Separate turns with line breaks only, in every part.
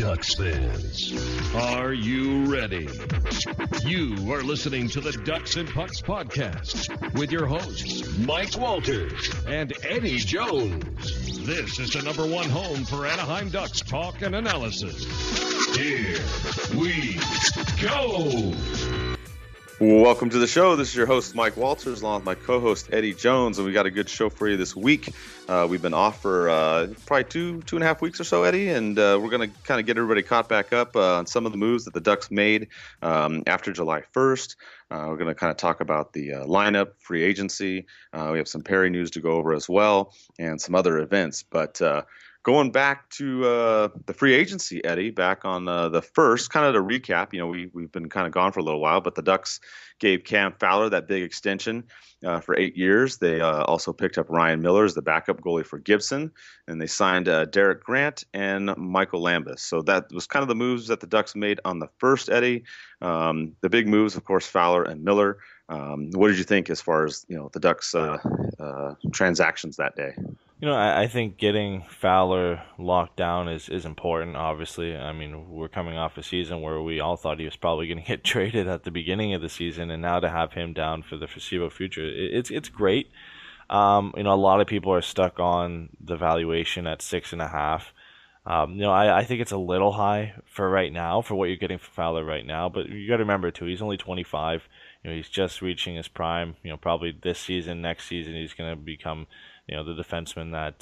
Ducks fans, are you ready? You are listening to the Ducks and Pucks podcast with your hosts, Mike Walters and Eddie Jones. This is the number one home for Anaheim Ducks talk and analysis. Here we go.
Welcome to the show. This is your host, Mike Walters, along with my co-host, Eddie Jones, and we got a good show for you this week. We've been off for probably two and a half weeks or so, Eddie, and we're going to kind of get everybody caught back up on some of the moves that the Ducks made after July 1st. We're going to kind of talk about the lineup, free agency. We have some Perry news to go over as well, and some other events, but going back to the free agency, Eddie, back on the first, kind of to recap, we've been kind of gone for a little while, but the Ducks gave Cam Fowler that big extension for 8 years. They also picked up Ryan Miller as the backup goalie for Gibson, and they signed Derek Grant and Michael Lambus. So that was kind of the moves that the Ducks made on the first, Eddie. The big moves, of course, Fowler and Miller. What did you think as far as the Ducks transactions that day?
I think getting Fowler locked down is important, obviously. I mean, we're coming off a season where we all thought he was probably going to get traded at the beginning of the season, and now to have him down for the foreseeable future, it's great. A lot of people are stuck on the valuation at 6.5. I think it's a little high for right now, for what you're getting for Fowler right now, but you got to remember, too, he's only 25. He's just reaching his prime. Probably this season, next season, he's going to become the defenseman that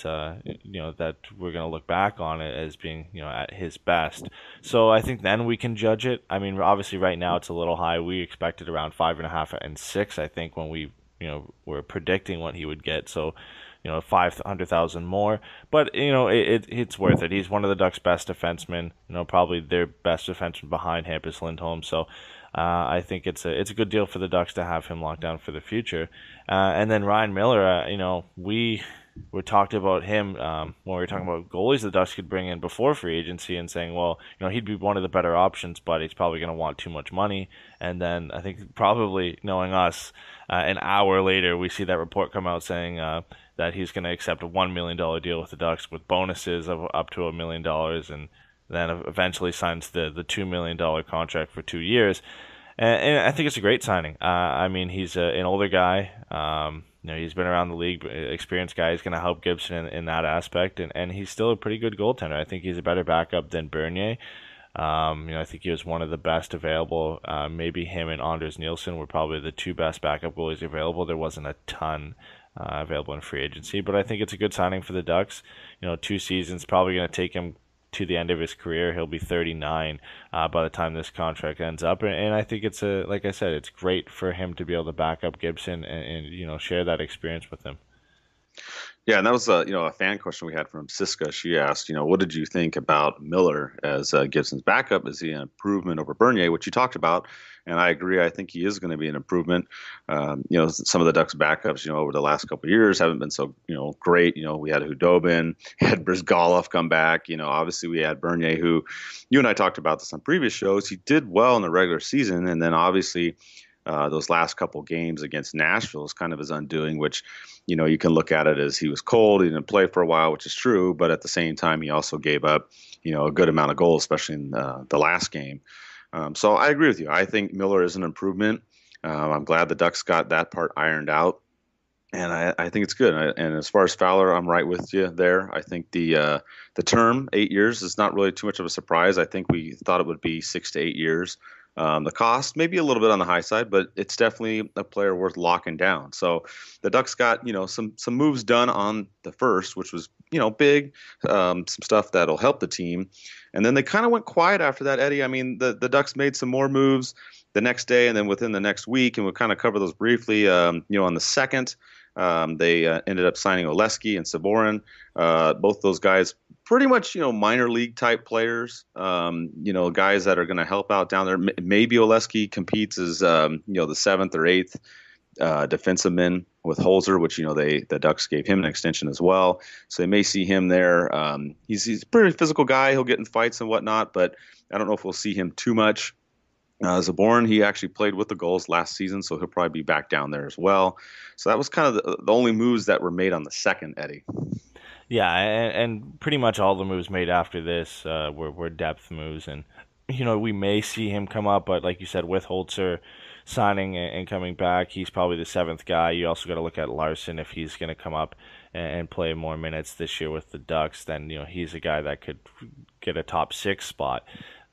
that we're going to look back on it as being at his best. So I think then we can judge it. I mean, obviously right now it's a little high. We expected around 5.5 and 6. I think when we were predicting what he would get. So 500,000 more, but it's worth it. He's one of the Ducks' best defensemen. Probably their best defenseman behind Hampus Lindholm. So I think it's a good deal for the Ducks to have him locked down for the future. And then Ryan Miller, we talked about him when we were talking about goalies the Ducks could bring in before free agency, and saying, well, he'd be one of the better options, but he's probably going to want too much money. And then I think, probably knowing us, an hour later we see that report come out saying that he's going to accept a $1 million deal with the Ducks with bonuses of up to $1 million, and then eventually signs the $2 million contract for 2 years. And I think it's a great signing. I mean, he's an older guy. He's been around the league, experienced guy. He's going to help Gibson in that aspect, and he's still a pretty good goaltender. I think he's a better backup than Bernier. I think he was one of the best available. Maybe him and Anders Nielsen were probably the two best backup goalies available. There wasn't a ton available in free agency, but I think it's a good signing for the Ducks. 2 seasons, probably going to take him to the end of his career. He'll be 39 by the time this contract ends up, and I think it's like I said, it's great for him to be able to back up Gibson and share that experience with him.
Yeah, and that was a fan question we had from Siska. She asked, what did you think about Miller as Gibson's backup? Is he an improvement over Bernier, which you talked about? And I agree. I think he is going to be an improvement. Some of the Ducks backups, over the last couple of years haven't been so, great. We had Hudobin, had Brizgalov come back. Obviously we had Bernier, who you and I talked about this on previous shows. He did well in the regular season, and then obviously those last couple games against Nashville is kind of his undoing, which, you can look at it as he was cold. He didn't play for a while, which is true. But at the same time, he also gave up, a good amount of goals, especially in the last game. So I agree with you. I think Miller is an improvement. I'm glad the Ducks got that part ironed out. And I think it's good. And as far as Fowler, I'm right with you there. I think the term, 8 years, is not really too much of a surprise. I think we thought it would be 6 to 8 years. The cost maybe a little bit on the high side, but it's definitely a player worth locking down. So the Ducks got some moves done on the first, which was big, some stuff that'll help the team, and then they kind of went quiet after that, Eddie. I mean, the Ducks made some more moves the next day and then within the next week, and we'll kind of cover those briefly. On the second, they ended up signing Oleski and Saborin. Both those guys pretty much, minor league type players, guys that are going to help out down there. Maybe Oleski competes as, the 7th or 8th defenseman with Holzer, which, the Ducks gave him an extension as well. So they may see him there. He's a pretty physical guy. He'll get in fights and whatnot, but I don't know if we'll see him too much. Zaborin, he actually played with the Gulls last season, so he'll probably be back down there as well. So that was kind of the only moves that were made on the second, Eddie.
Yeah, and pretty much all the moves made after this were depth moves, and we may see him come up, but like you said, with Holzer signing and coming back, he's probably the seventh guy. You also got to look at Larson if he's going to come up and play more minutes this year with the Ducks. Then he's a guy that could get a top 6 spot.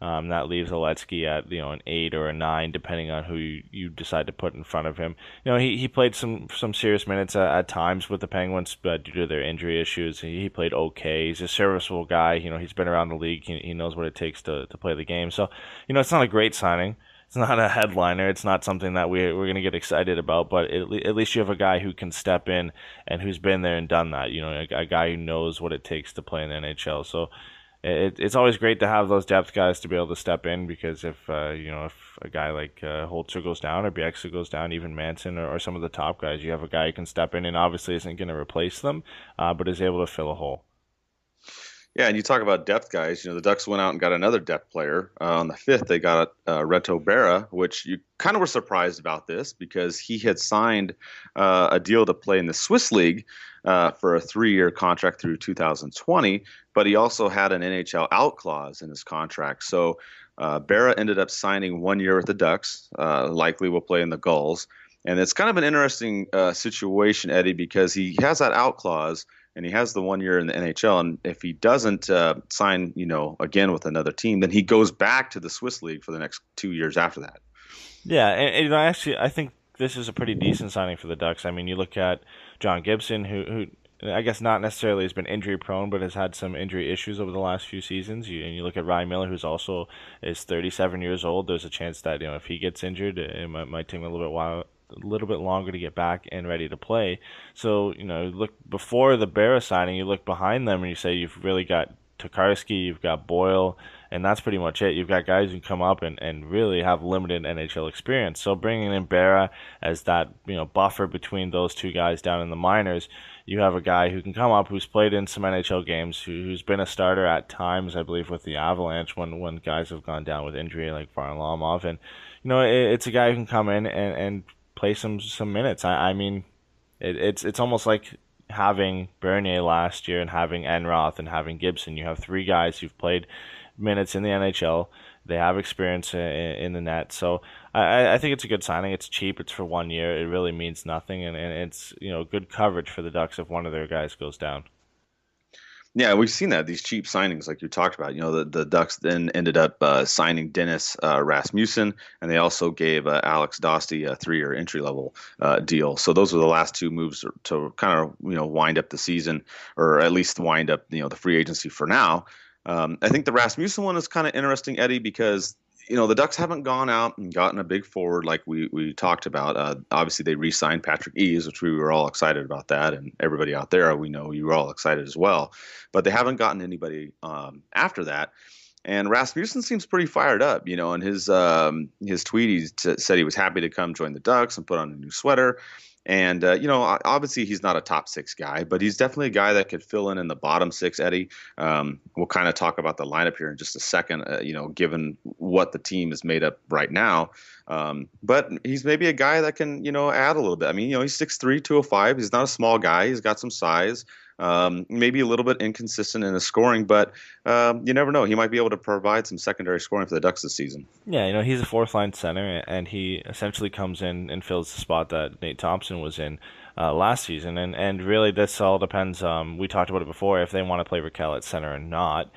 That leaves Oletsky at an 8 or a 9, depending on who you decide to put in front of him. He played some serious minutes at times with the Penguins, but due to their injury issues, he played okay. He's a serviceable guy. He's been around the league. He knows what it takes to play the game. So it's not a great signing. It's not a headliner. It's not something that we're going to get excited about. But at least you have a guy who can step in and who's been there and done that. A guy who knows what it takes to play in the NHL. So. It's always great to have those depth guys to be able to step in, because if a guy like Holzer goes down or Bieksa goes down, even Manson or some of the top guys, you have a guy who can step in and obviously isn't going to replace them, but is able to fill a hole.
Yeah, and you talk about depth guys. The Ducks went out and got another depth player. On the 5th, they got Reto Berra, which you kind of were surprised about this because he had signed a deal to play in the Swiss League for a 3-year contract through 2020, but he also had an NHL out clause in his contract. So Berra ended up signing 1 year with the Ducks, likely will play in the Gulls. And it's kind of an interesting situation, Eddie, because he has that out clause, and he has the 1 year in the NHL. And if he doesn't sign, again with another team, then he goes back to the Swiss League for the next 2 years after that.
Yeah, and actually, I think this is a pretty decent signing for the Ducks. I mean, you look at John Gibson, who I guess not necessarily has been injury prone, but has had some injury issues over the last few seasons. And you look at Ryan Miller, who's also is 37 years old. There's a chance that if he gets injured, it might take him a little bit longer to get back and ready to play. So look before the Berra signing, you look behind them and you say you've really got Tokarski, you've got Boyle, and that's pretty much it. You've got guys who come up and really have limited NHL experience. So bringing in Berra as that buffer between those two guys down in the minors, you have a guy who can come up, who's played in some NHL games, who's been a starter at times, I believe, with the Avalanche when guys have gone down with injury like Varlamov, and it's a guy who can come in and play some minutes. I mean, it's almost like having Bernier last year and having Enroth and having Gibson. You have 3 guys who've played minutes in the NHL. They have experience in the net. So I think it's a good signing. It's cheap. It's for 1 year. It really means nothing. And it's good coverage for the Ducks if one of their guys goes down.
Yeah, we've seen that, these cheap signings like you talked about. The Ducks then ended up signing Dennis Rasmussen, and they also gave Alex Dosty a 3-year entry-level deal. So those were the last 2 moves to kind of wind up the season, or at least wind up the free agency for now. I think the Rasmussen one is kind of interesting, Eddie, because the Ducks haven't gone out and gotten a big forward like we talked about. Obviously, they re-signed Patrick Eaves, which we were all excited about that, and everybody out there, we know you were all excited as well. But they haven't gotten anybody after that. And Rasmussen seems pretty fired up, and his tweet, he said he was happy to come join the Ducks and put on a new sweater. And, obviously he's not a top 6 guy, but he's definitely a guy that could fill in the bottom 6, Eddie. We'll kind of talk about the lineup here in just a second, given what the team is made up right now. But he's maybe a guy that can, add a little bit. I mean, he's 6'3", 205. He's not a small guy. He's got some size. Maybe a little bit inconsistent in his scoring, but you never know. He might be able to provide some secondary scoring for the Ducks this season. Yeah,
he's a 4th-line center, and he essentially comes in and fills the spot that Nate Thompson was in last season. And really, this all depends. We talked about it before, if they want to play Raquel at center or not.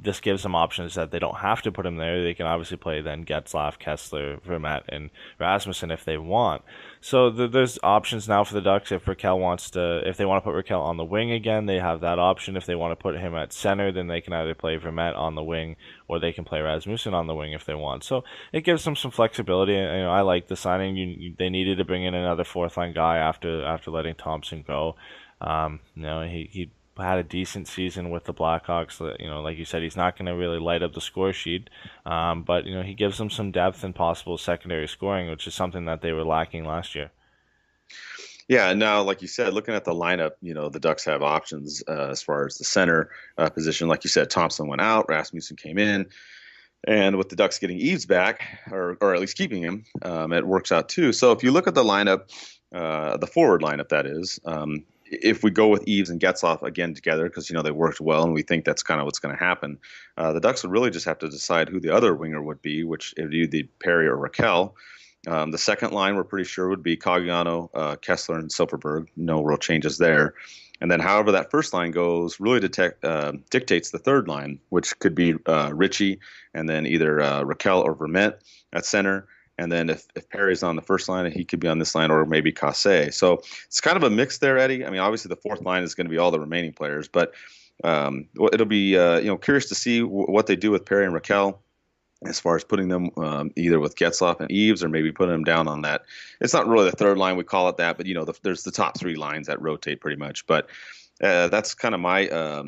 This gives them options that they don't have to put him there. They can obviously play then Getzlaf, Kessler, Vermette, and Rasmussen if they want. So there's options now for the Ducks if they want to put Raquel on the wing again, they have that option. If they want to put him at center, then they can either play Vermette on the wing or they can play Rasmussen on the wing if they want. So it gives them some flexibility. I like the signing. They needed to bring in another 4th-line guy after letting Thompson go. He had a decent season with the Blackhawks. Like you said, he's not going to really light up the score sheet, but he gives them some depth and possible secondary scoring, which is something that they were lacking last year.
Yeah, now, like you said, looking at the lineup, the Ducks have options as far as the center position. Like you said, Thompson went out, Rasmussen came in, and with the Ducks getting Eaves back, or at least keeping him, it works out too. So if you look at the lineup, the forward lineup, that is, if we go with Eves and Getzlaf again together, because they worked well, and we think that's kind of what's going to happen, the Ducks would really just have to decide who the other winger would be, which it would either be Perry or Raquel. The second line we're pretty sure would be Caggiano, Kessler, and Silverberg. No real changes there. And then however that first line goes really dictates the third line, which could be Ritchie and then either Raquel or Vermette at center. And then if Perry's on the first line, he could be on this line, or maybe Casse. So it's kind of a mix there, Eddie. I mean, obviously the fourth line is going to be all the remaining players, but it'll be curious to see what they do with Perry and Raquel as far as putting them either with Getzlaf and Eves, or maybe putting them down on that. It's not really the third line, we call it that, but there's the top three lines that rotate pretty much. But that's kind of my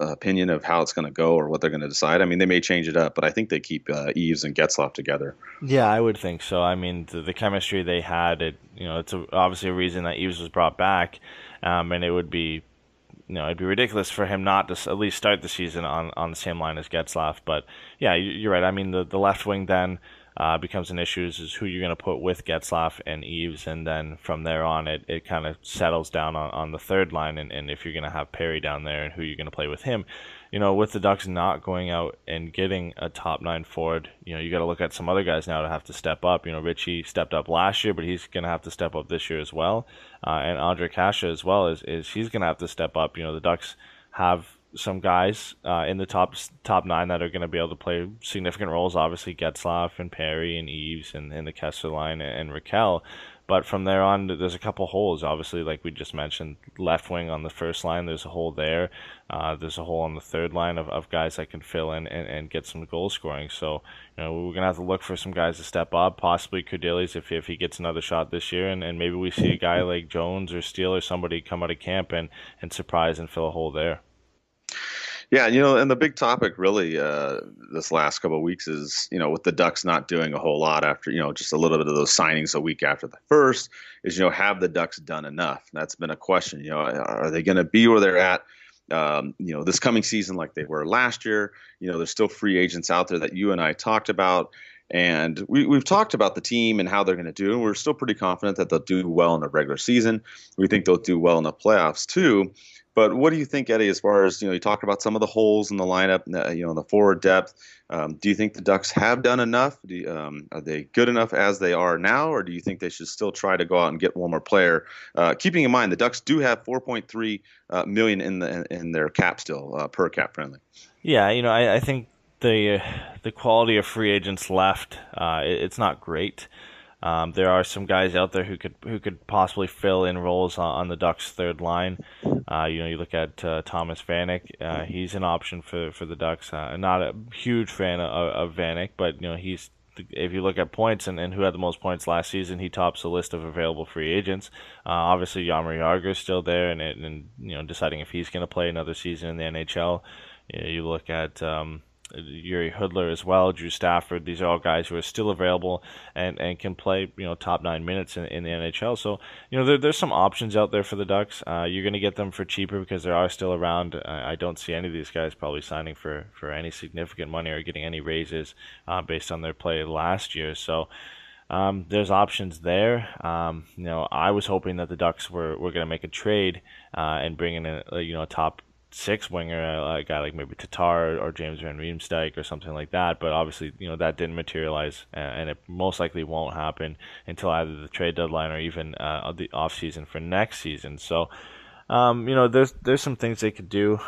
opinion of how it's going to go or what they're going to decide. I mean, they may change it up, but I think they keep Eves and Getzlaf together.
Yeah, I would think so. I mean, the chemistry they had, it's obviously a reason that Eves was brought back, and it would be, it'd be ridiculous for him not to at least start the season on the same line as Getzlaf. But yeah, you're right. I mean, the left wing then becomes an issue is who you're going to put with Getzlaf and Eves, and then from there on it kind of settles down on the third line, and if you're going to have Perry down there and who you're going to play with him. With the Ducks not going out and getting a top 9 forward, you got to look at some other guys now to have to step up. Ritchie stepped up last year, but he's going to have to step up this year as well. And Andre Kasha as well is he's going to have to step up. The Ducks have some guys in the top 9 that are going to be able to play significant roles. Obviously, Getzlaf and Perry and Eves and the Kessler line and Raquel. But from there on, there's a couple holes. Obviously, like we just mentioned, left wing on the first line, there's a hole there. There's a hole on the third line of guys that can fill in and get some goal scoring. So, we're going to have to look for some guys to step up, possibly Kudelis if he gets another shot this year. And maybe we see a guy like Jones or Steele or somebody come out of camp and surprise and fill a hole there.
Yeah, and the big topic really this last couple of weeks is, with the Ducks not doing a whole lot after, just a little bit of those signings a week after the first, is, have the Ducks done enough? That's been a question. Are they going to be where they're at, this coming season like they were last year? There's still free agents out there that you and I talked about. And we've talked about the team and how they're going to do. And we're still pretty confident that they'll do well in the regular season. We think they'll do well in the playoffs too. But what do you think, Eddie, as far as, you talked about some of the holes in the lineup, the forward depth. Do you think the Ducks have done enough? Are they good enough as they are now? Or do you think they should still try to go out and get one more player? Keeping in mind, the Ducks do have $4.3 million in their cap still, per cap friendly.
Yeah, I think the quality of free agents left, it's not great. There are some guys out there who could possibly fill in roles on the Ducks' third line. You look at Thomas Vanek. He's an option for the Ducks. Not a huge fan of Vanek, but he's, if you look at points and who had the most points last season, he tops the list of available free agents. Obviously, Jaromir Jagr is still there, and deciding if he's going to play another season in the NHL. You look at Yuri Hudler as well, Drew Stafford. These are all guys who are still available and can play top 9 minutes in the NHL. So there's some options out there for the Ducks. You're going to get them for cheaper because they are still around. I don't see any of these guys probably signing for any significant money or getting any raises based on their play last year. So there's options there. I was hoping that the Ducks were going to make a trade and bring in a top 6 winger, a guy like maybe Tatar or James Van Riemsdyk or something like that. But obviously, that didn't materialize, and it most likely won't happen until either the trade deadline or even the off season for next season. So, there's some things they could do.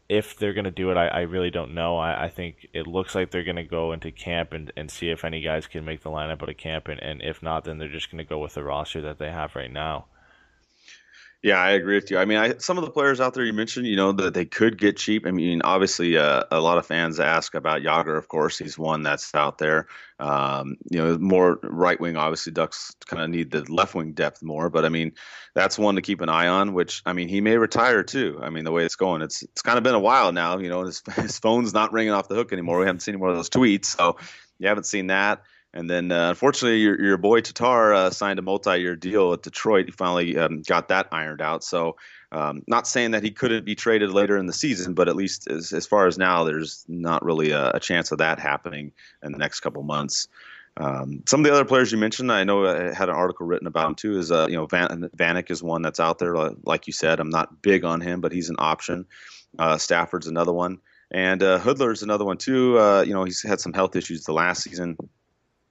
If they're going to do it, I really don't know. I think it looks like they're going to go into camp and see if any guys can make the lineup out of camp, and if not, then they're just going to go with the roster that they have right now.
Yeah, I agree with you. I mean, some of the players out there you mentioned, that they could get cheap. I mean, obviously, a lot of fans ask about Jagr. Of course, he's one that's out there. More right wing. Obviously, Ducks kind of need the left wing depth more. But I mean, that's one to keep an eye on. Which I mean, he may retire too. I mean, the way it's going, it's kind of been a while now. His phone's not ringing off the hook anymore. We haven't seen any more of those tweets, so you haven't seen that. And then, unfortunately, your boy Tatar signed a multi-year deal at Detroit. He finally got that ironed out. So, not saying that he couldn't be traded later in the season, but at least as far as now, there's not really a chance of that happening in the next couple months. Some of the other players you mentioned, I know I had an article written about him too. Is Vanek is one that's out there. Like you said, I'm not big on him, but he's an option. Stafford's another one, and Hoodler's another one too. He's had some health issues the last season,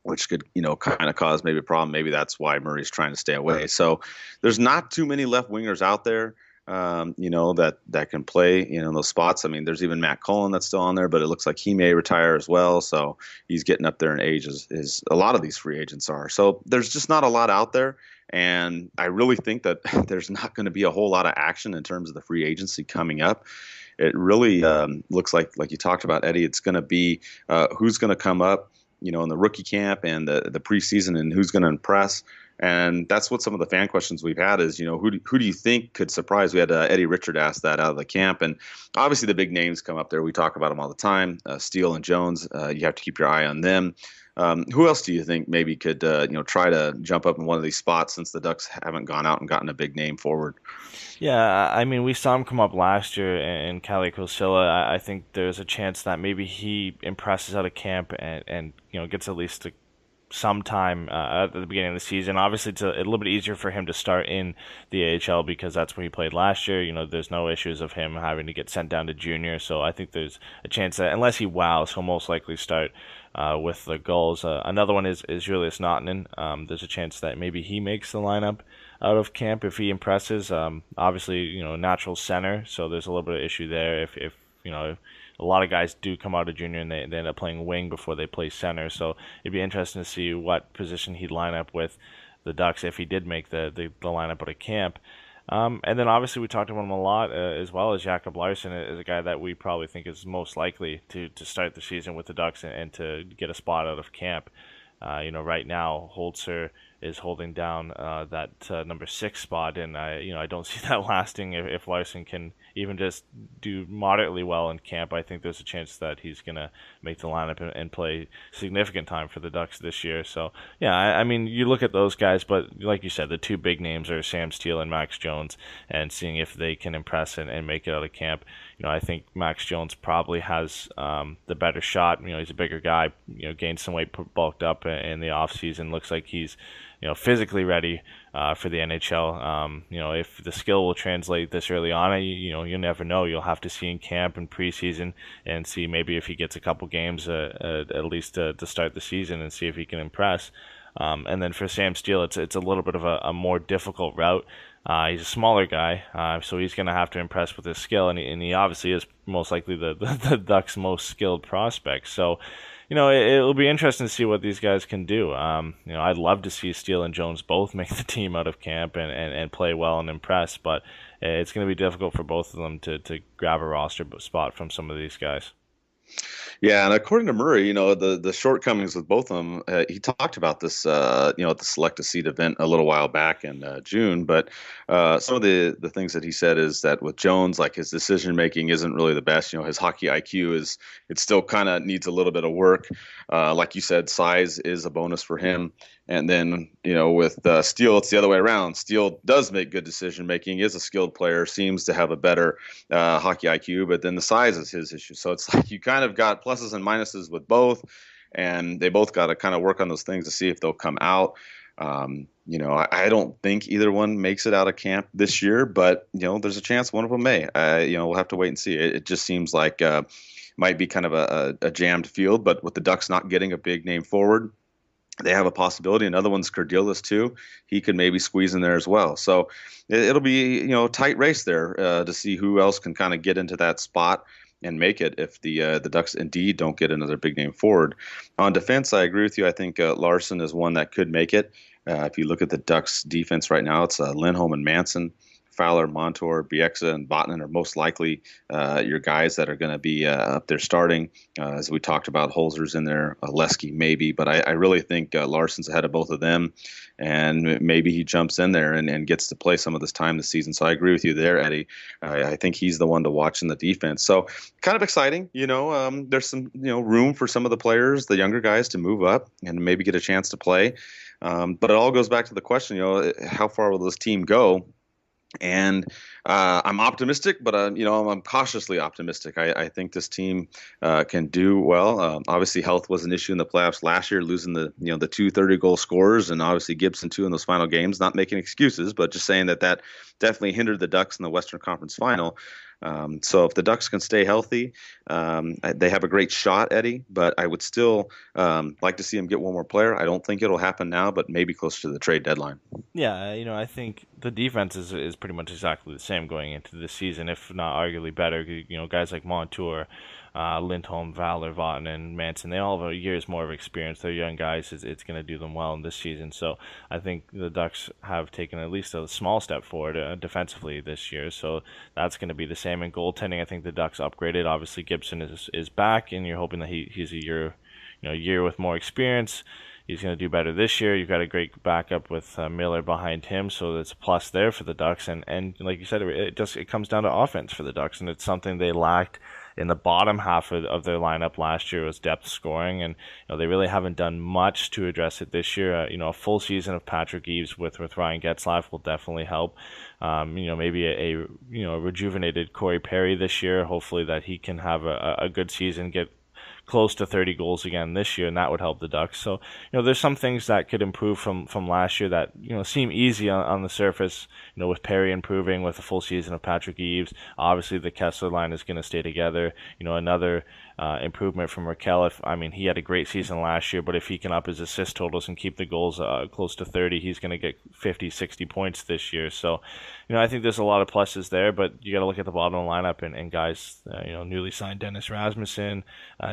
which could kind of cause maybe a problem. Maybe that's why Murray's trying to stay away. So there's not too many left wingers out there. That can play, in those spots. I mean, there's even Matt Cullen that's still on there, but it looks like he may retire as well. So he's getting up there in age as a lot of these free agents are. So there's just not a lot out there. And I really think that there's not going to be a whole lot of action in terms of the free agency coming up. It really looks like you talked about, Eddie, it's going to be who's going to come up, in the rookie camp and the preseason, and who's going to impress. And that's what some of the fan questions we've had is, who do you think could surprise? We had Eddie Richard ask that out of the camp. And obviously the big names come up there. We talk about them all the time. Steele and Jones, you have to keep your eye on them. Who else do you think maybe could, try to jump up in one of these spots since the Ducks haven't gone out and gotten a big name forward?
Yeah, I mean, we saw him come up last year in Cali Kosilla. I think there's a chance that maybe he impresses out of camp and gets at least some time at the beginning of the season. Obviously, it's a little bit easier for him to start in the AHL because that's where he played last year. There's no issues of him having to get sent down to junior. So I think there's a chance that unless he wows, he'll most likely start with the goals. Another one is Julius Nautanen. There's a chance that maybe he makes the lineup out of camp if he impresses. Obviously, natural center, so there's a little bit of issue there. If a lot of guys do come out of junior and they end up playing wing before they play center. So it'd be interesting to see what position he'd line up with the Ducks if he did make the lineup out of camp. And then obviously we talked about him a lot as well as Jacob Larsson is a guy that we probably think is most likely to start the season with the Ducks and to get a spot out of camp. Right now Holzer is holding down that number 6 spot, and I don't see that lasting if Larsson can even just do moderately well in camp. I think there's a chance that he's going to make the lineup and play significant time for the Ducks this year. So, yeah, I mean, you look at those guys, but like you said, the two big names are Sam Steele and Max Jones, and seeing if they can impress and make it out of camp. I think Max Jones probably has the better shot. He's a bigger guy, gained some weight, bulked up in the offseason. Looks like he's physically ready for the NHL. If the skill will translate this early on, you never know. You'll have to see in camp and preseason and see maybe if he gets a couple games at least to start the season and see if he can impress. And then for Sam Steele, it's a little bit of a more difficult route. He's a smaller guy, so he's going to have to impress with his skill, and he obviously is most likely the Ducks' most skilled prospect. So, it'll be interesting to see what these guys can do. I'd love to see Steele and Jones both make the team out of camp and play well and impress, but it's going to be difficult for both of them to grab a roster spot from some of these guys.
Yeah, and according to Murray, the shortcomings with both of them, he talked about this, at the Select a Seat event a little while back in June. But some of the things that he said is that with Jones, like his decision making isn't really the best. His hockey IQ it still kind of needs a little bit of work. Like you said, size is a bonus for him. And then, with Steele, it's the other way around. Steele does make good decision making, is a skilled player, seems to have a better hockey IQ, but then the size is his issue. So it's like you kind of got pluses and minuses with both, and they both got to kind of work on those things to see if they'll come out. I don't think either one makes it out of camp this year, but, there's a chance one of them may. We'll have to wait and see. It just seems like might be kind of a jammed field, but with the Ducks not getting a big name forward, they have a possibility. Another one's Cardillas too. He could maybe squeeze in there as well. So it'll be, a tight race there to see who else can kind of get into that spot and make it if the Ducks indeed don't get another big name forward. On defense, I agree with you. I think Larsson is one that could make it. If you look at the Ducks defense right now, it's Lindholm and Manson. Fowler, Montour, Bieksa, and Botnan are most likely your guys that are going to be up there starting. As we talked about, Holzer's in there, Leski maybe, but I really think Larsson's ahead of both of them, and maybe he jumps in there and gets to play some of this time this season. So I agree with you there, Eddie. I think he's the one to watch in the defense. So kind of exciting. There's some room for some of the players, the younger guys, to move up and maybe get a chance to play. But it all goes back to the question, how far will this team go? And I'm optimistic, but I'm cautiously optimistic. I think this team can do well. Obviously, health was an issue in the playoffs last year, losing the two 30-goal scorers, and obviously Gibson too in those final games. Not making excuses, but just saying that definitely hindered the Ducks in the Western Conference Final. So if the Ducks can stay healthy, they have a great shot, Eddie. But I would still like to see them get one more player. I don't think it'll happen now, but maybe closer to the trade deadline.
Yeah, I think the defense is pretty much exactly the same going into this season, if not arguably better. Guys like Montour, Lindholm, Fowler, Vaughton, and Manson, they all have years more of experience. They're young guys. It's going to do them well in this season. So I think the Ducks have taken at least a small step forward defensively this year. So that's going to be the same. In goaltending, I think the Ducks upgraded. Obviously, Gibson is back, and you're hoping that he's a year with more experience. He's going to do better this year. You've got a great backup with Miller behind him, so that's a plus there for the Ducks. And like you said, it comes down to offense for the Ducks, and it's something they lacked in the bottom half of their lineup last year was depth scoring, and they really haven't done much to address it this year. A full season of Patrick Eaves with Ryan Getzlaf will definitely help. Maybe a rejuvenated Corey Perry this year. Hopefully that he can have a good season, get close to 30 goals again this year, and that would help the Ducks. So, there's some things that could improve from last year that, seem easy on the surface, with Perry improving, with a full season of Patrick Eaves. Obviously, the Kessler line is going to stay together. Another improvement from Raquel. He had a great season last year, but if he can up his assist totals and keep the goals close to 30, he's going to get 50, 60 points this year. So, I think there's a lot of pluses there, but you got to look at the bottom of the lineup and guys, newly signed Dennis Rasmussen,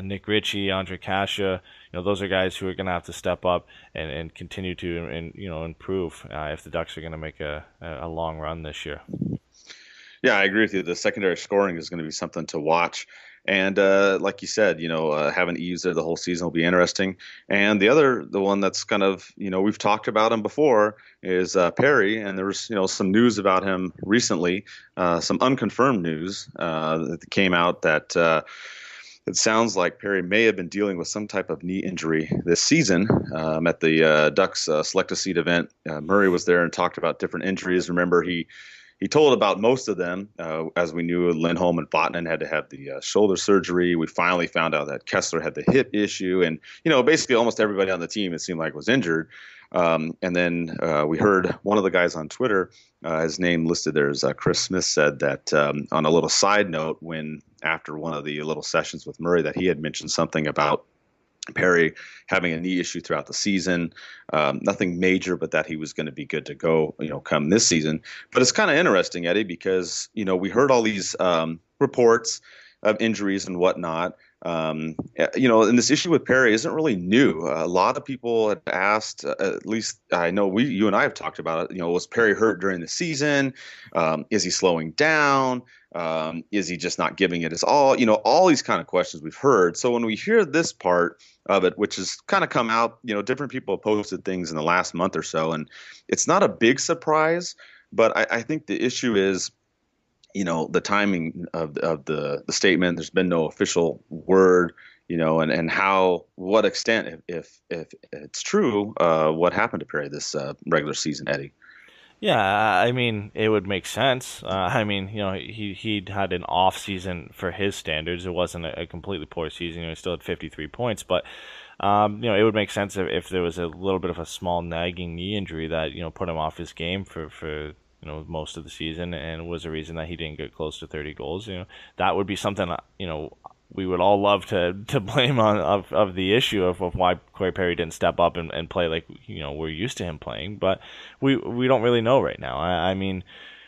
Nick Ritchie, Andre Kasha. Those are guys who are going to have to step up and continue to improve if the Ducks are going to make a long run this year.
Yeah, I agree with you. The secondary scoring is going to be something to watch. And like you said, having Eaves there the whole season will be interesting. And the one that's kind of, we've talked about him before is Perry. And there was, some news about him recently, some unconfirmed news that came out that it sounds like Perry may have been dealing with some type of knee injury this season. At the Ducks Select a Seat event, Murray was there and talked about different injuries. Remember, he told about most of them. As we knew, Lindholm and Vatanen had to have the shoulder surgery. We finally found out that Kessler had the hip issue. And, basically almost everybody on the team, it seemed like, was injured. And then we heard one of the guys on Twitter, his name listed there is Chris Smith, said that on a little side note, after one of the little sessions with Murray, that he had mentioned something about Perry having a knee issue throughout the season, nothing major, but that he was going to be good to go, come this season. But it's kind of interesting, Eddie, because, we heard all these reports of injuries and whatnot. And this issue with Perry isn't really new. A lot of people had asked, at least I know you and I have talked about it, was Perry hurt during the season? Is he slowing down? Is he just not giving it his all? All these kind of questions we've heard. So when we hear this part of it, which has kind of come out, different people have posted things in the last month or so, and it's not a big surprise, but I think the issue is, the timing of the statement. There's been no official word, and what extent, if it's true, what happened to Perry this regular season, Eddie.
Yeah, it would make sense. He'd had an off season for his standards. It wasn't a completely poor season. He still had 53 points, but it would make sense if there was a little bit of a small nagging knee injury that put him off his game for most of the season, and was a reason that he didn't get close to 30 goals. That would be something we would all love to blame on of the issue of why Corey Perry didn't step up and play like we're used to him playing, but we don't really know right now.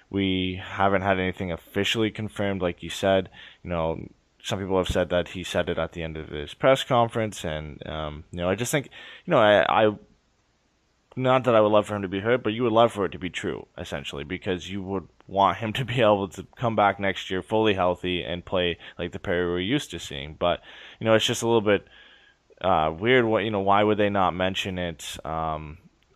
We haven't had anything officially confirmed, like you said. Some people have said that he said it at the end of his press conference, and I just think I not that I would love for him to be hurt, but you would love for it to be true, essentially, because you would want him to be able to come back next year fully healthy and play like the Perry we're used to seeing. But, it's just a little bit weird. Why would they not mention it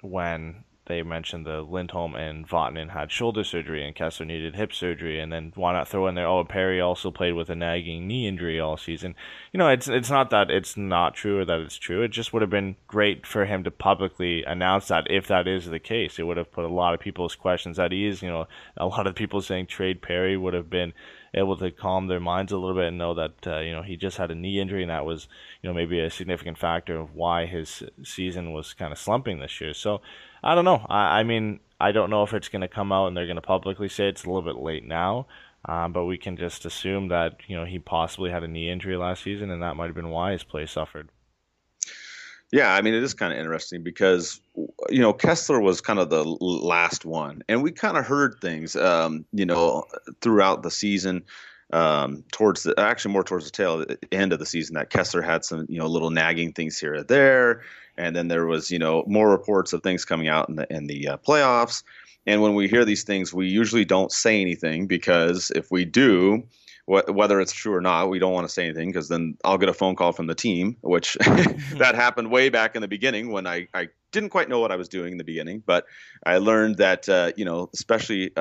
when they mentioned the Lindholm and Vatanen had shoulder surgery and Kessler needed hip surgery, and then why not throw in there, oh, Perry also played with a nagging knee injury all season. It's not that it's not true or that it's true. It just would have been great for him to publicly announce that if that is the case. It would have put a lot of people's questions at ease. A lot of people saying trade Perry would have been able to calm their minds a little bit and know that he just had a knee injury, and that was maybe a significant factor of why his season was kind of slumping this year. So I don't know. I mean, I don't know if it's going to come out and they're going to publicly say it's a little bit late now, but we can just assume that he possibly had a knee injury last season, and that might have been why his play suffered.
Yeah, I mean, it is kind of interesting because, Kessler was kind of the last one. And we kind of heard things, throughout the season, more towards the tail end of the season, that Kessler had some, little nagging things here or there. And then there was, more reports of things coming out in the playoffs. And when we hear these things, we usually don't say anything, because if we do, whether it's true or not, we don't want to say anything, because then I'll get a phone call from the team, which that happened way back in the beginning when I didn't quite know what I was doing in the beginning. But I learned that, especially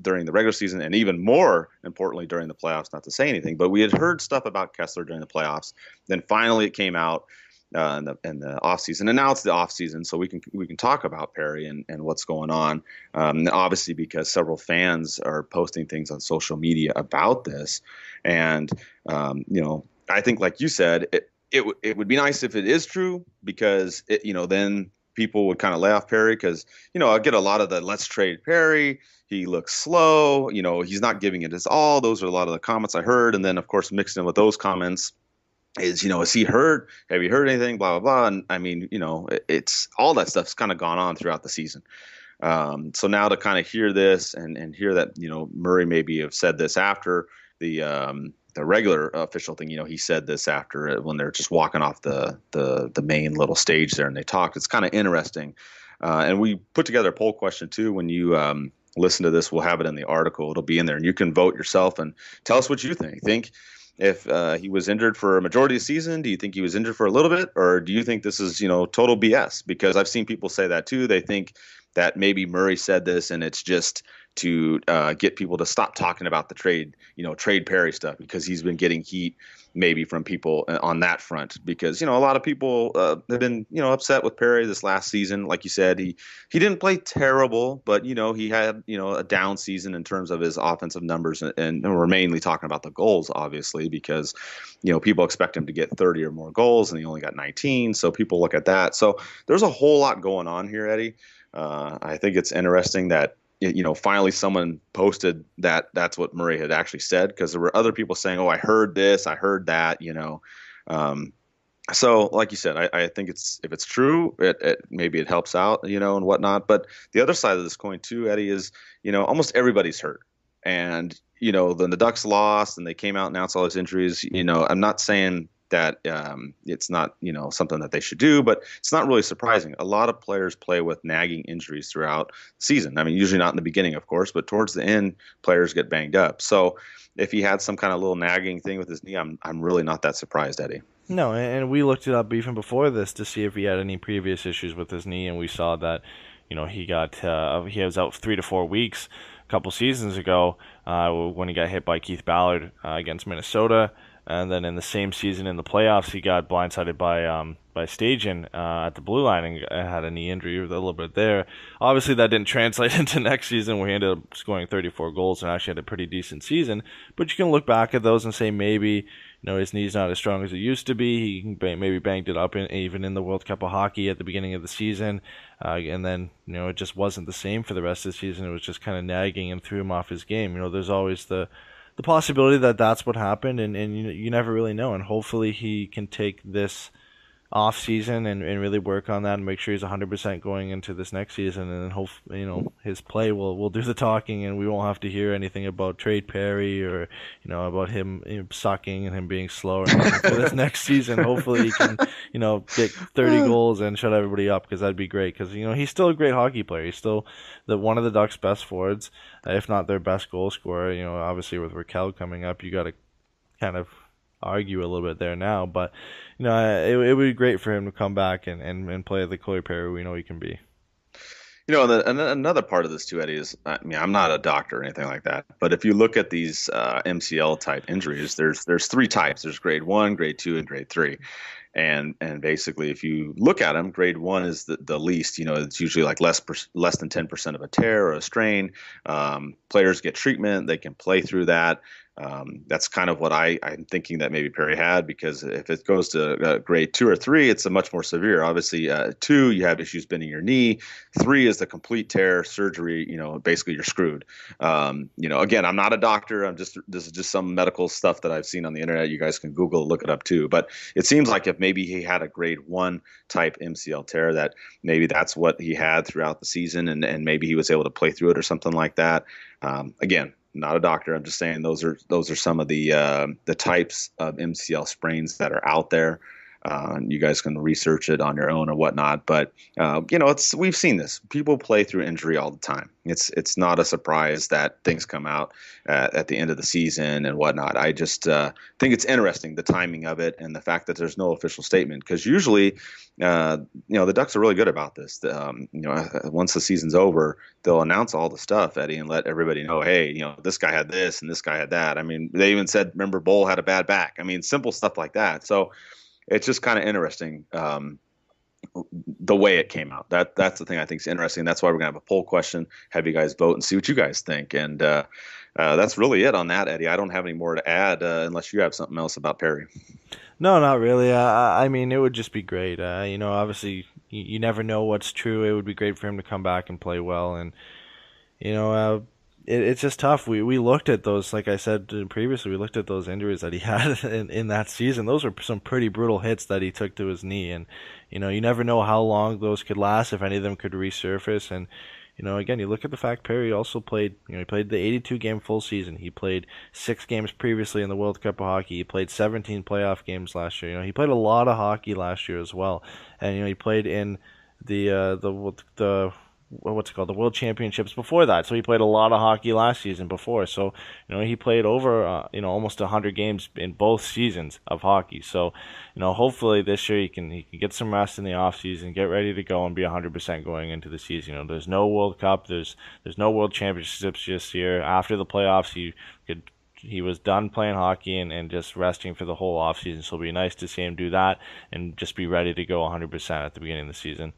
during the regular season, and even more importantly during the playoffs, not to say anything, but we had heard stuff about Kessler during the playoffs. Then finally it came out in the off season, and now it's the off season, so we can talk about Perry and what's going on. Obviously, because several fans are posting things on social media about this, and I think, like you said, it would be nice if it is true, because then people would kind of lay off Perry, because I get a lot of the "let's trade Perry. He looks slow. He's not giving it his all." Those are a lot of the comments I heard, and then of course mixed in with those comments is, is he hurt? Have you heard anything? Blah, blah, blah. And I mean, it's all that stuff's kind of gone on throughout the season. So now to kind of hear this and hear that, Murray maybe have said this after the regular official thing, he said this after when they're just walking off the main little stage there and they talked. It's kind of interesting. And we put together a poll question too. When you listen to this, we'll have it in the article. It'll be in there and you can vote yourself and tell us what you think. If he was injured for a majority of the season, do you think he was injured for a little bit, or do you think this is, total BS? Because I've seen people say that too. They think that maybe Murray said this and it's just to get people to stop talking about the trade Perry stuff, because he's been getting heat maybe from people on that front, because, a lot of people have been, upset with Perry this last season. Like you said, he didn't play terrible, but, he had, a down season in terms of his offensive numbers, and we're mainly talking about the goals, obviously, because, people expect him to get 30 or more goals and he only got 19. So people look at that. So there's a whole lot going on here, Eddie. I think it's interesting that, finally someone posted that that's what Murray had actually said, because there were other people saying, oh, I heard this, I heard that, So like you said, I think if it's true, maybe it helps out, and whatnot. But the other side of this coin too, Eddie, is, almost everybody's hurt. And, then the Ducks lost and they came out and announced all these injuries. I'm not saying that it's not, something that they should do, but it's not really surprising. A lot of players play with nagging injuries throughout the season. I mean, usually not in the beginning, of course, but towards the end, players get banged up. So if he had some kind of little nagging thing with his knee, I'm really not that surprised, Eddie.
No, and we looked it up even before this to see if he had any previous issues with his knee, and we saw that, he was out 3 to 4 weeks a couple seasons ago when he got hit by Keith Ballard against Minnesota. And then in the same season in the playoffs, he got blindsided by Stajan at the blue line and had a knee injury a little bit there. Obviously, that didn't translate into next season, where he ended up scoring 34 goals and actually had a pretty decent season. But you can look back at those and say maybe his knee's not as strong as it used to be. He maybe banged it up even in the World Cup of Hockey at the beginning of the season. And then, it just wasn't the same for the rest of the season. It was just kind of nagging and threw him off his game. There's always the possibility that that's what happened, and you never really know. And hopefully he can take this off season and really work on that and make sure he's 100% going into this next season, and then hopefully his play will do the talking, and we won't have to hear anything about trade Perry or about him sucking and him being slow or anything for this next season. Hopefully he can get 30 goals and shut everybody up, because that'd be great, because he's still a great hockey player. He's still one of the Ducks' best forwards, if not their best goal scorer. Obviously with Raquel coming up, you got to kind of argue a little bit there now, but it would be great for him to come back and play the Corey Perry we know he can be.
And another part of this too, Eddie, is, I mean, I'm not a doctor or anything like that, but if you look at these MCL type injuries, there's three types. There's grade 1, grade 2, and grade 3. And basically, if you look at them, grade 1 is the least. It's usually like less than 10% of a tear or a strain. Players get treatment; they can play through that. That's kind of what I'm thinking that maybe Perry had, because if it goes to grade 2 or 3, it's a much more severe. Obviously, 2, you have issues bending your knee. 3 is the complete tear, surgery. Basically you're screwed. Again, I'm not a doctor. This is just some medical stuff that I've seen on the internet. You guys can Google, look it up too. But it seems like if maybe he had a grade 1 type MCL tear, that maybe that's what he had throughout the season, and maybe he was able to play through it or something like that. Again, not a doctor. I'm just saying those are some of the types of MCL sprains that are out there. You guys can research it on your own or whatnot, but we've seen this. People play through injury all the time. It's not a surprise that things come out at the end of the season and whatnot. I just think it's interesting, the timing of it and the fact that there's no official statement, because usually, the Ducks are really good about this. Once the season's over, they'll announce all the stuff, Eddie, and let everybody know, hey, this guy had this and this guy had that. I mean, they even said, remember, Bull had a bad back. I mean, simple stuff like that. So it's just kind of interesting, the way it came out. That's the thing I think is interesting. That's why we're going to have a poll question, have you guys vote and see what you guys think. And that's really it on that, Eddie. I don't have any more to add unless you have something else about Perry.
No, not really. I mean, it would just be great. Obviously, you never know what's true. It would be great for him to come back and play well. And, it's just tough. We looked at those, like I said previously, we looked at those injuries that he had in that season. Those were some pretty brutal hits that he took to his knee. And, you never know how long those could last, if any of them could resurface. And, again, you look at the fact Perry also played, he played the 82-game full season. He played 6 games previously in the World Cup of Hockey. He played 17 playoff games last year. He played a lot of hockey last year as well. And, he played in the what's it called, the World Championships before that. So he played a lot of hockey last season before. So, he played over, almost 100 games in both seasons of hockey. So, hopefully this year he can get some rest in the off season, get ready to go and be 100% going into the season. There's no World Cup, there's no World Championships this year. After the playoffs, he was done playing hockey and just resting for the whole off season. So it'll be nice to see him do that and just be ready to go 100% at the beginning of the season.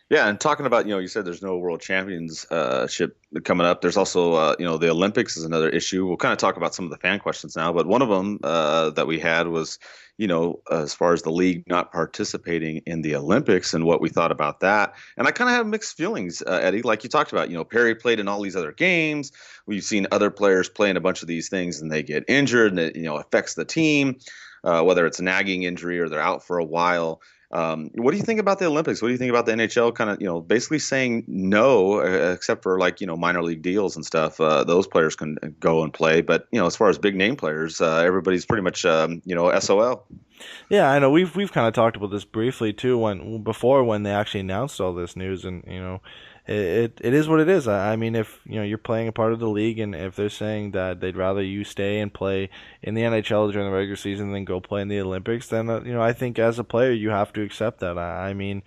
Yeah, and talking about, you said there's no World Championship coming up. There's also, the Olympics is another issue. We'll kind of talk about some of the fan questions now, but one of them that we had was, as far as the league not participating in the Olympics and what we thought about that. And I kind of have mixed feelings, Eddie, like you talked about. Perry played in all these other games. We've seen other players play in a bunch of these things and they get injured and it, affects the team, whether it's a nagging injury or they're out for a while. What do you think about the Olympics? What do you think about the NHL kind of, basically saying no, except for like, minor league deals and stuff? Those players can go and play. But, as far as big name players, everybody's pretty much, SOL.
Yeah, I know. We've kind of talked about this briefly, too, when they actually announced all this news. And, it is what it is. I mean, if you're playing a part of the league, and if they're saying that they'd rather you stay and play in the NHL during the regular season than go play in the Olympics, then I think as a player you have to accept that. I mean,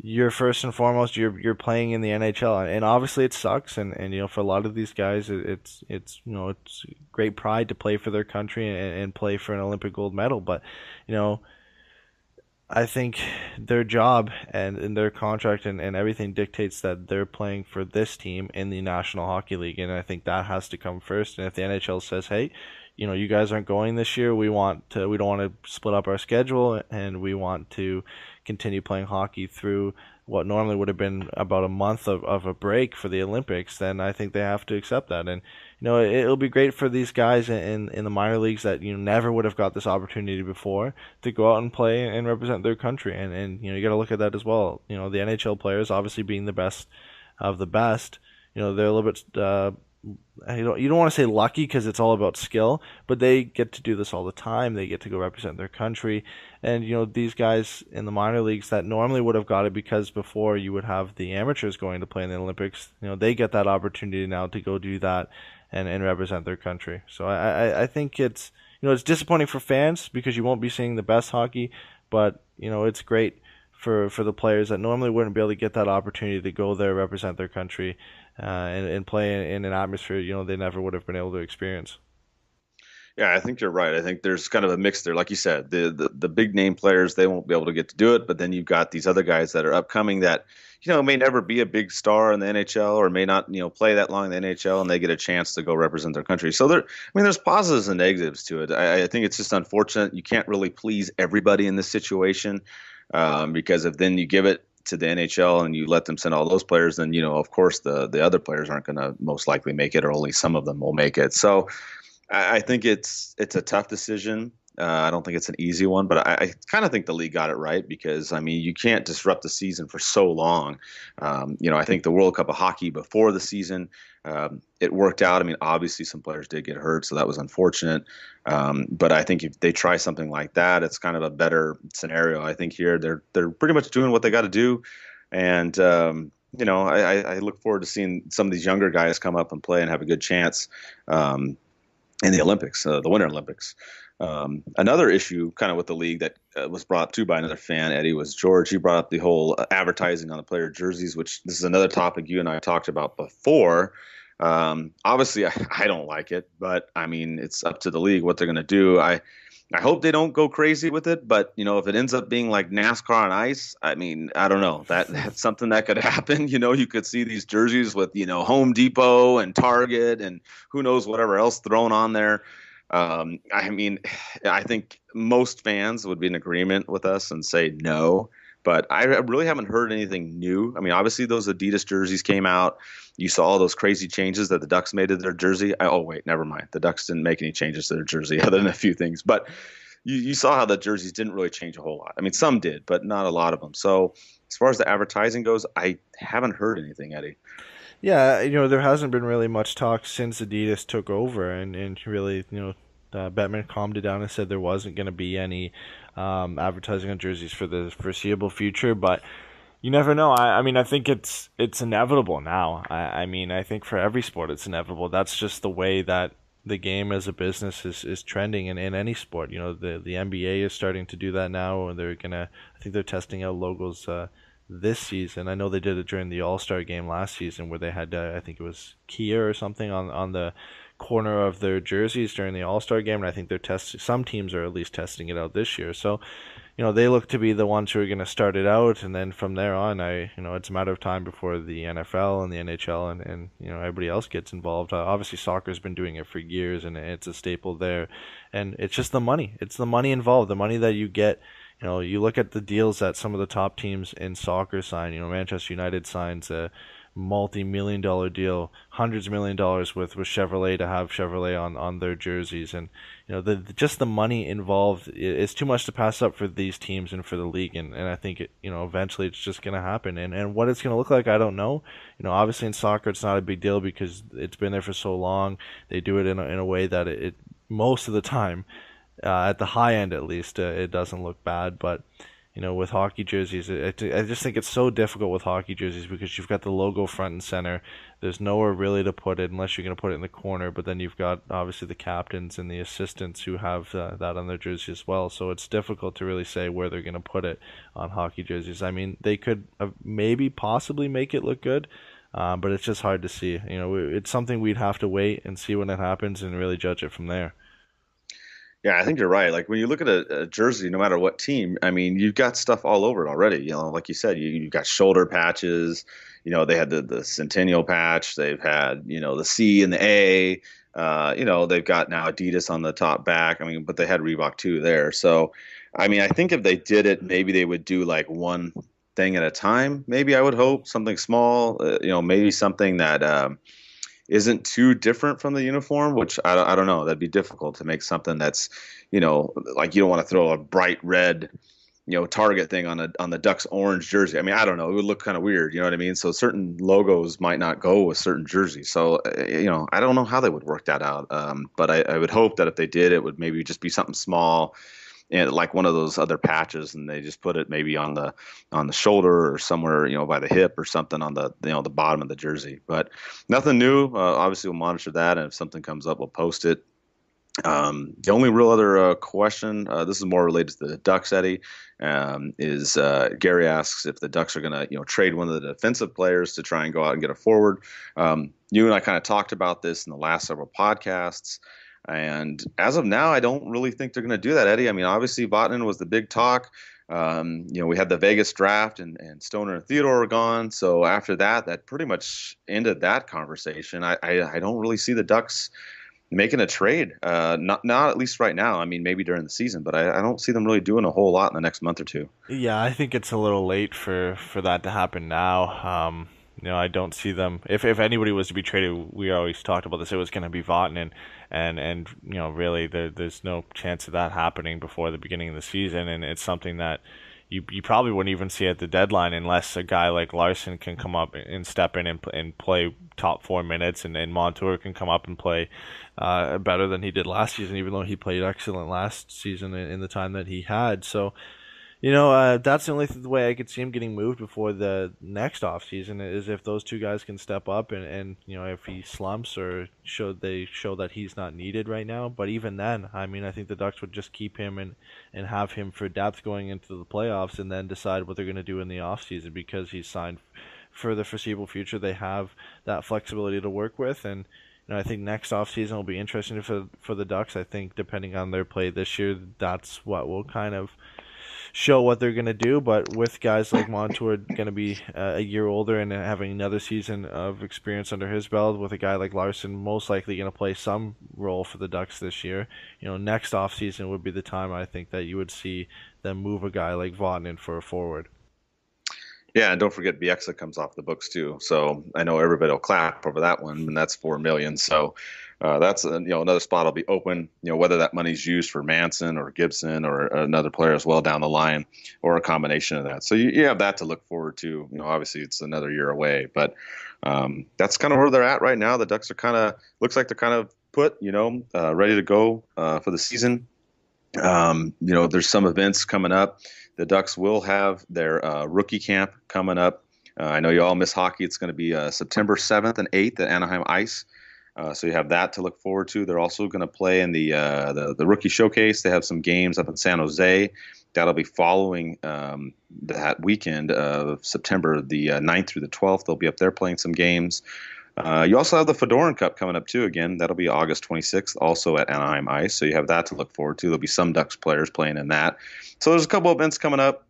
you're first and foremost you're playing in the NHL, and obviously it sucks. And for a lot of these guys, it's great pride to play for their country and play for an Olympic gold medal, but I think their job and their contract and everything dictates that they're playing for this team in the National Hockey League, and I think that has to come first. And if the NHL says, hey, you guys aren't going this year, we don't want to split up our schedule, and we want to continue playing hockey through what normally would have been about a month of a break for the Olympics, then I think they have to accept that. And it'll be great for these guys in the minor leagues that never would have got this opportunity before to go out and play and represent their country. And you got to look at that as well. The NHL players, obviously being the best of the best, they're a little bit you don't want to say lucky, because it's all about skill, but they get to do this all the time. They get to go represent their country. And these guys in the minor leagues that normally would have got it, because before you would have the amateurs going to play in the Olympics, they get that opportunity now to go do that and represent their country. So I think it's it's disappointing for fans, because you won't be seeing the best hockey, but it's great for the players that normally wouldn't be able to get that opportunity to go there, represent their country, and play in an atmosphere they never would have been able to experience.
Yeah, I think you're right. I think there's kind of a mix there. Like you said, the big name players, they won't be able to get to do it, but then you've got these other guys that are upcoming that, may never be a big star in the NHL or may not, play that long in the NHL, and they get a chance to go represent their country. So there's positives and negatives to it. I think it's just unfortunate. You can't really please everybody in this situation, because if then you give it to the NHL and you let them send all those players, then, of course the other players aren't going to most likely make it, or only some of them will make it. So I think it's a tough decision. I don't think it's an easy one, but I kind of think the league got it right because, you can't disrupt the season for so long. I think the World Cup of Hockey before the season, it worked out. Obviously some players did get hurt, so that was unfortunate. But I think if they try something like that, it's kind of a better scenario. I think here they're pretty much doing what they got to do. And, I look forward to seeing some of these younger guys come up and play and have a good chance. In the Olympics, the Winter Olympics. Another issue kind of with the league that was brought up too by another fan, Eddie, was George. You brought up the whole advertising on the player jerseys, which this is another topic you and I talked about before. Obviously, I don't like it, but it's up to the league what they're going to do. I hope they don't go crazy with it, but if it ends up being like NASCAR on ice, I don't know. That's something that could happen. You could see these jerseys with Home Depot and Target and who knows whatever else thrown on there. I think most fans would be in agreement with us and say no, but I really haven't heard anything new. Obviously those Adidas jerseys came out. You saw all those crazy changes that the Ducks made to their jersey. Wait, never mind. The Ducks didn't make any changes to their jersey other than a few things. But you saw how the jerseys didn't really change a whole lot. Some did, but not a lot of them. So as far as the advertising goes, I haven't heard anything, Eddie.
Yeah, there hasn't been really much talk since Adidas took over, and really, Bettman calmed it down and said there wasn't going to be any advertising on jerseys for the foreseeable future, but you never know. I think it's inevitable now. I think for every sport it's inevitable. That's just the way that the game as a business is trending in any sport. The NBA is starting to do that now, and I think they're testing out logos this season. I know they did it during the All-Star game last season where they had, I think it was Kia or something on the corner of their jerseys during the All-Star game, and I think some teams are at least testing it out this year. So they look to be the ones who are going to start it out, and then from there on, it's a matter of time before the NFL and the NHL and everybody else gets involved. Obviously, soccer's been doing it for years, and it's a staple there. And it's just the money. It's the money involved, the money that you get. You look at the deals that some of the top teams in soccer sign. Manchester United signs a multi-million-dollar deal, hundreds of $1 million with Chevrolet to have Chevrolet on their jerseys, and just the money involved is too much to pass up for these teams and for the league, and I think eventually it's just going to happen, and what it's going to look like I don't know. Obviously in soccer it's not a big deal because it's been there for so long. They do it in a way that it most of the time, at the high end at least, it doesn't look bad, but with hockey jerseys, I just think it's so difficult with hockey jerseys because you've got the logo front and center. There's nowhere really to put it unless you're going to put it in the corner, but then you've got obviously the captains and the assistants who have that on their jersey as well. So it's difficult to really say where they're going to put it on hockey jerseys. They could maybe possibly make it look good, but it's just hard to see. It's something we'd have to wait and see when it happens and really judge it from there.
Yeah, I think you're right. Like when you look at a jersey, no matter what team, you've got stuff all over it already. Like you said, you've got shoulder patches. They had the Centennial patch. They've had, the C and the A. They've got now Adidas on the top back. But they had Reebok too there. So, I think if they did it, maybe they would do like one thing at a time. Maybe I would hope something small, maybe something that isn't too different from the uniform, which I don't know. That'd be difficult to make something that's, like you don't want to throw a bright red, Target thing on the Ducks orange jersey. I don't know. It would look kind of weird. You know what I mean? So certain logos might not go with certain jerseys. So, I don't know how they would work that out. But I would hope that if they did, it would maybe just be something small and like one of those other patches, and they just put it maybe on the shoulder or somewhere, by the hip or something on the, the bottom of the jersey. But nothing new. Obviously we'll monitor that. And if something comes up, we'll post it. The only real other question, this is more related to the Ducks, Eddie, is Gary asks if the Ducks are going to, trade one of the defensive players to try and go out and get a forward. You and I kind of talked about this in the last several podcasts, and as of now, I don't really think they're going to do that, Eddie. I mean, obviously, Vatanen was the big talk. We had the Vegas draft, and Stoner and Theodore were gone. So after that, that pretty much ended that conversation. I don't really see the Ducks making a trade. Not at least right now. I mean, maybe during the season, but I don't see them really doing a whole lot in the next month or two.
Yeah, I think it's a little late for that to happen now. I don't see them. If anybody was to be traded, we always talked about this. It was going to be Vatanen, and really there's no chance of that happening before the beginning of the season. And it's something that you probably wouldn't even see at the deadline unless a guy like Larson can come up and step in and play top 4 minutes, and Montour can come up and play better than he did last season, even though he played excellent last season in the time that he had. So, that's the only way I could see him getting moved before the next offseason is if those two guys can step up and if he slumps or show that he's not needed right now. But even then, I mean, I think the Ducks would just keep him and have him for depth going into the playoffs and then decide what they're going to do in the offseason because he's signed for the foreseeable future. They have that flexibility to work with, and I think next offseason will be interesting for the Ducks. I think depending on their play this year, that's what will kind of show what they're going to do. But with guys like Montour going to be a year older and having another season of experience under his belt, with a guy like Larson most likely going to play some role for the Ducks this year, next offseason would be the time I think that you would see them move a guy like Vatanen for a forward.
Yeah, and don't forget Bieksa comes off the books too. So I know everybody will clap over that one, and that's $4 million. So that's another spot will be open. Whether that money's used for Manson or Gibson or another player as well down the line, or a combination of that. So you have that to look forward to. Obviously it's another year away, but that's kind of where they're at right now. The Ducks are looks like they're kind of put, ready to go for the season. There's some events coming up. The Ducks will have their rookie camp coming up. I know you all miss hockey. It's going to be September 7th and 8th at Anaheim Ice. So you have that to look forward to. They're also going to play in the rookie showcase. They have some games up in San Jose. That'll be following that weekend of September the 9th through the 12th. They'll be up there playing some games. You also have the Fedoran Cup coming up too. Again, that'll be August 26th, also at Anaheim Ice. So you have that to look forward to. There'll be some Ducks players playing in that. So there's a couple of events coming up.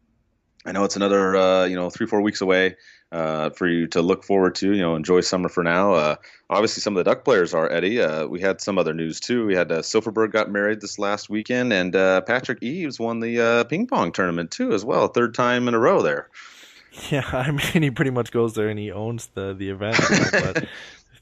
I know it's another 3-4 weeks away for you to look forward to. Enjoy summer for now. Obviously, some of the Duck players are, Eddie. We had some other news too. We had Silverberg got married this last weekend, and Patrick Eaves won the ping pong tournament too, as well, third time in a row there.
Yeah, I mean, he pretty much goes there and he owns the event. But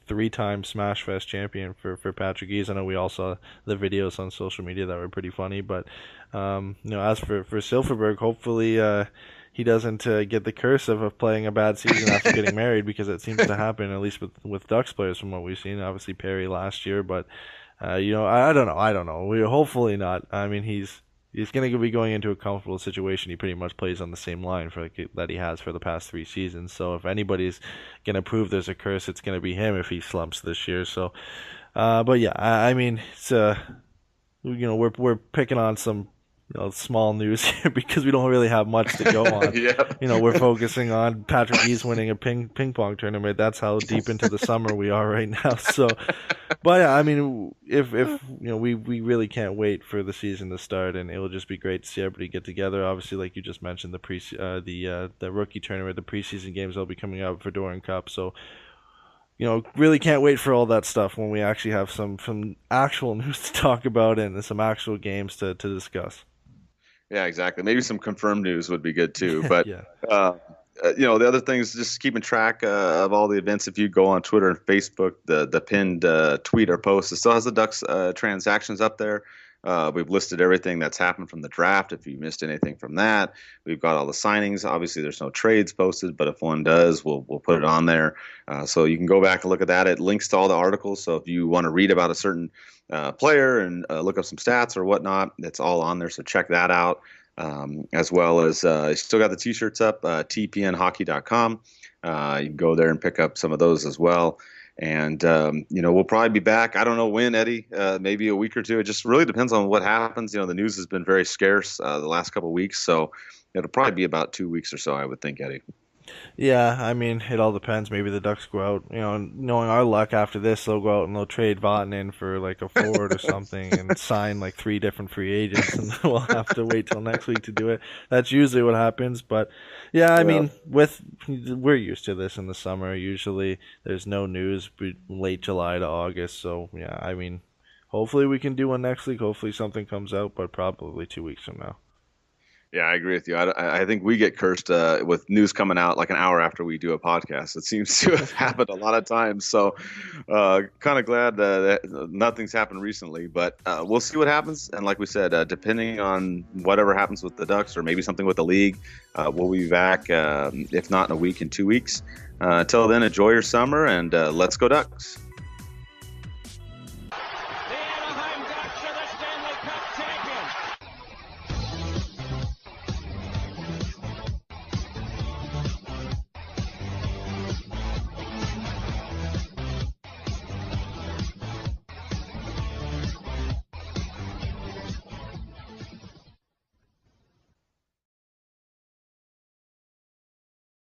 3-time Smashfest champion for Patrick Eaves. I know we all saw the videos on social media that were pretty funny. But as for Silverberg, hopefully he doesn't get the curse of playing a bad season after getting married, because it seems to happen, at least with Ducks players from what we've seen. Obviously Perry last year, but I don't know. We hopefully not. I mean, he's going to be going into a comfortable situation. He pretty much plays on the same line that he has for the past 3 seasons. So if anybody's going to prove there's a curse, it's going to be him if he slumps this year. So, but yeah, I mean, it's we're picking on some small news here because we don't really have much to go on.
Yeah.
We're focusing on Patrick Eaves winning a ping pong tournament. That's how deep into the summer we are right now. So, but yeah, I mean, if we really can't wait for the season to start, and it'll just be great to see everybody get together. Obviously, like you just mentioned, the rookie tournament, the preseason games will be coming up for Fedoran Cup. So, really can't wait for all that stuff when we actually have some actual news to talk about and some actual games to discuss.
Yeah, exactly. Maybe some confirmed news would be good too. But
yeah.
The other thing is just keeping track of all the events. If you go on Twitter and Facebook, the pinned tweet or post, it still has the Ducks transactions up there. We've listed everything that's happened from the draft. If you missed anything from that, we've got all the signings. Obviously, there's no trades posted, but if one does, we'll put it on there. So you can go back and look at that. It links to all the articles. So if you want to read about a certain player and look up some stats or whatnot, it's all on there. So check that out. As well as still got the t-shirts up, tpnhockey.com. You can go there and pick up some of those as well. And, we'll probably be back. I don't know when, Eddie, maybe a week or two. It just really depends on what happens. The news has been very scarce the last couple of weeks. So it'll probably be about 2 weeks or so, I would think, Eddie.
Yeah, I mean, it all depends. Maybe the Ducks go out, knowing our luck after this, they'll go out and they'll trade Vatanen for like a forward or something and sign like 3 different free agents, and we'll have to wait till next week to do it. That's usually what happens. But yeah, I mean, we're used to this in the summer. Usually there's no news late July to August. So yeah, I mean, hopefully we can do one next week. Hopefully something comes out, but probably 2 weeks from now.
Yeah, I agree with you. I think we get cursed with news coming out like an hour after we do a podcast. It seems to have happened a lot of times. So kind of glad that nothing's happened recently. But we'll see what happens. And like we said, depending on whatever happens with the Ducks or maybe something with the league, we'll be back, if not in a week, in 2 weeks. Until then, enjoy your summer and let's go Ducks.